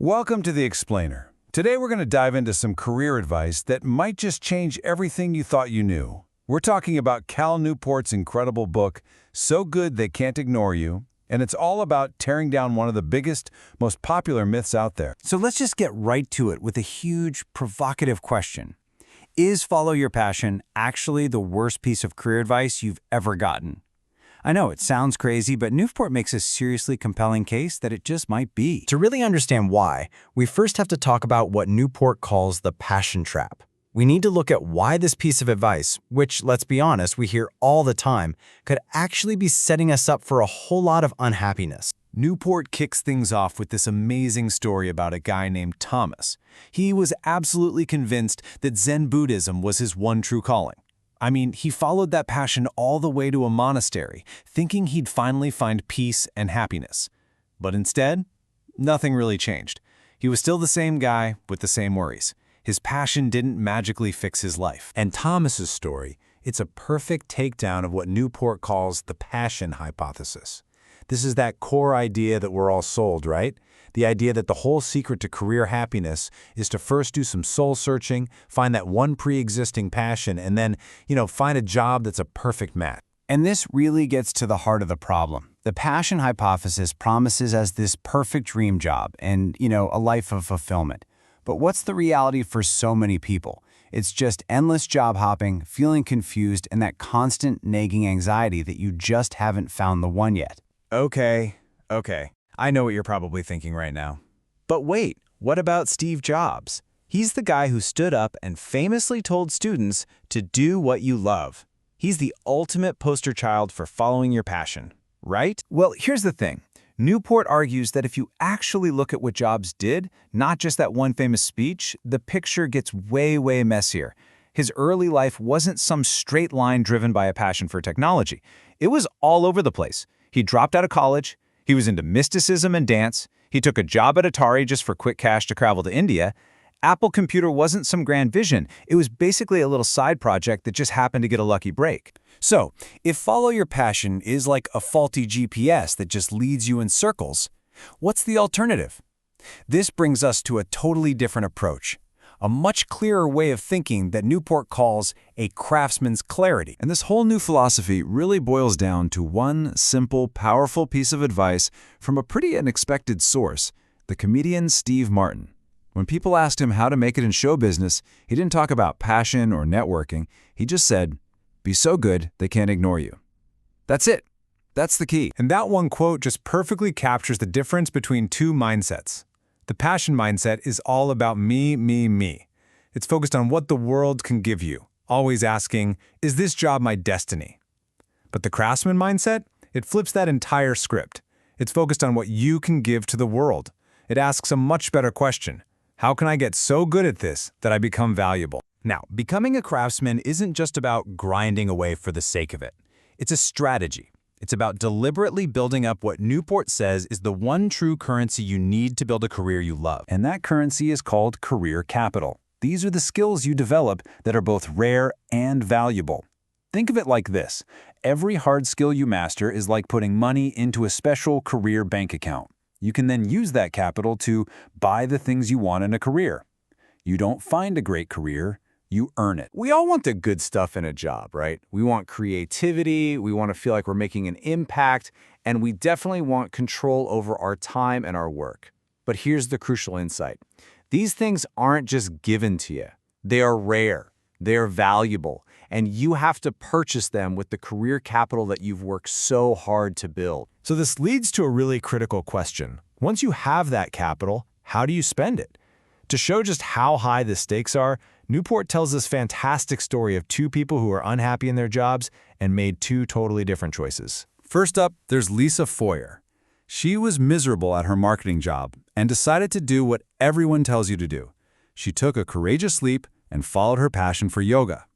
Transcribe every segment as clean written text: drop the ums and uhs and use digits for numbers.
Welcome to The Explainer. Today we're going to dive into some career advice that might just change everything you thought you knew. We're talking about Cal Newport's incredible book, So Good They Can't Ignore You, and it's all about tearing down one of the biggest, most popular myths out there. So let's just get right to it with a huge, provocative question. Is follow your passion actually the worst piece of career advice you've ever gotten? I know it sounds crazy, but Newport makes a seriously compelling case that it just might be. To really understand why, we first have to talk about what Newport calls the passion trap. We need to look at why this piece of advice, which, let's be honest, we hear all the time, could actually be setting us up for a whole lot of unhappiness. Newport kicks things off with this amazing story about a guy named Thomas. He was absolutely convinced that Zen Buddhism was his one true calling. I mean, he followed that passion all the way to a monastery, thinking he'd finally find peace and happiness. But instead, nothing really changed. He was still the same guy with the same worries. His passion didn't magically fix his life. And Thomas's story, it's a perfect takedown of what Newport calls the passion hypothesis. This is that core idea that we're all sold, right? The idea that the whole secret to career happiness is to first do some soul searching, find that one pre-existing passion, and then, find a job that's a perfect match. And this really gets to the heart of the problem. The passion hypothesis promises us this perfect dream job and, a life of fulfillment. But what's the reality for so many people? It's just endless job hopping, feeling confused, and that constant nagging anxiety that you just haven't found the one yet. Okay. I know what you're probably thinking right now. But wait, what about Steve Jobs? He's the guy who stood up and famously told students to do what you love. He's the ultimate poster child for following your passion, right? Well, here's the thing. Newport argues that if you actually look at what Jobs did, not just that one famous speech, the picture gets way messier. His early life wasn't some straight line driven by a passion for technology. It was all over the place. He dropped out of college. He was into mysticism and dance. He took a job at Atari just for quick cash to travel to India. Apple Computer wasn't some grand vision. It was basically a little side project that just happened to get a lucky break. So, if follow your passion is like a faulty GPS that just leads you in circles, what's the alternative? This brings us to a totally different approach. A much clearer way of thinking that Newport calls a craftsman's clarity. And this whole new philosophy really boils down to one simple, powerful piece of advice from a pretty unexpected source, the comedian Steve Martin. When people asked him how to make it in show business, he didn't talk about passion or networking. He just said, "Be so good they can't ignore you." That's it. That's the key. And that one quote just perfectly captures the difference between two mindsets. The passion mindset is all about me. It's focused on what the world can give you, always asking, is this job my destiny? But the craftsman mindset, it flips that entire script. It's focused on what you can give to the world. It asks a much better question. How can I get so good at this that I become valuable? Now, becoming a craftsman isn't just about grinding away for the sake of it. It's a strategy. It's about deliberately building up what Newport says is the one true currency you need to build a career you love. And that currency is called career capital. These are the skills you develop that are both rare and valuable. Think of it like this. Every hard skill you master is like putting money into a special career bank account. You can then use that capital to buy the things you want in a career. You don't find a great career, you earn it. We all want the good stuff in a job, right? We want creativity, we want to feel like we're making an impact, and we definitely want control over our time and our work. But here's the crucial insight. These things aren't just given to you. They are rare, they are valuable, and you have to purchase them with the career capital that you've worked so hard to build. So this leads to a really critical question. Once you have that capital, how do you spend it? To show just how high the stakes are, Newport tells this fantastic story of two people who are unhappy in their jobs and made two totally different choices. First up, there's Lisa Foyer. She was miserable at her marketing job and decided to do what everyone tells you to do. She took a courageous leap and followed her passion for yoga.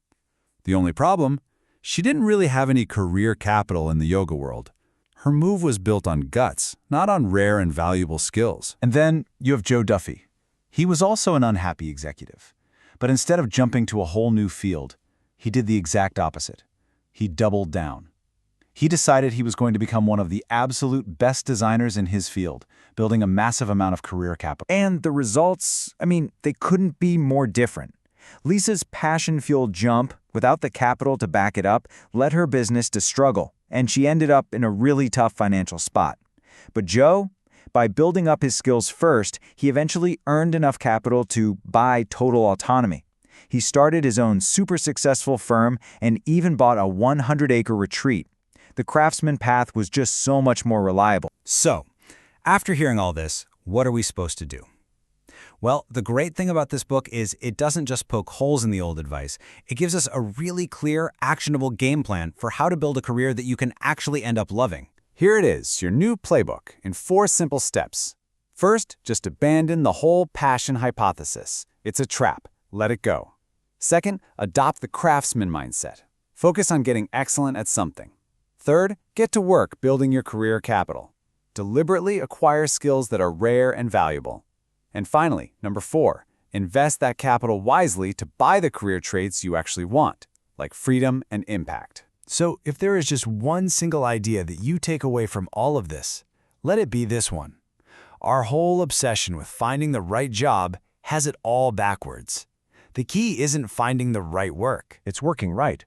The only problem, she didn't really have any career capital in the yoga world. Her move was built on guts, not on rare and valuable skills. And then you have Joe Duffy. He was also an unhappy executive. But instead of jumping to a whole new field, he did the exact opposite. He doubled down. He decided he was going to become one of the absolute best designers in his field, building a massive amount of career capital. And the results, they couldn't be more different. Lisa's passion-fueled jump, without the capital to back it up, led her business to struggle, and she ended up in a really tough financial spot. But Joe, by building up his skills first, he eventually earned enough capital to buy total autonomy. He started his own super successful firm and even bought a 100-acre retreat. The craftsman path was just so much more reliable. So, after hearing all this, what are we supposed to do? Well, the great thing about this book is it doesn't just poke holes in the old advice. It gives us a really clear, actionable game plan for how to build a career that you can actually end up loving. Here it is, your new playbook, in 4 simple steps. First, just abandon the whole passion hypothesis. It's a trap. Let it go. Second, adopt the craftsman mindset. Focus on getting excellent at something. Third, get to work building your career capital. Deliberately acquire skills that are rare and valuable. And finally, number 4, invest that capital wisely to buy the career traits you actually want, like freedom and impact. So, if there is just one single idea that you take away from all of this, let it be this one. Our whole obsession with finding the right job has it all backwards. The key isn't finding the right work. It's working right.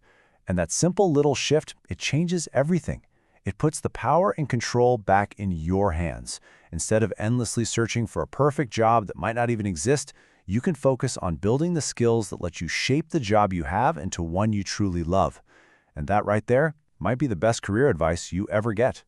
And that simple little shift, it changes everything. It puts the power and control back in your hands. Instead of endlessly searching for a perfect job that might not even exist, you can focus on building the skills that let you shape the job you have into one you truly love. And that right there might be the best career advice you ever get.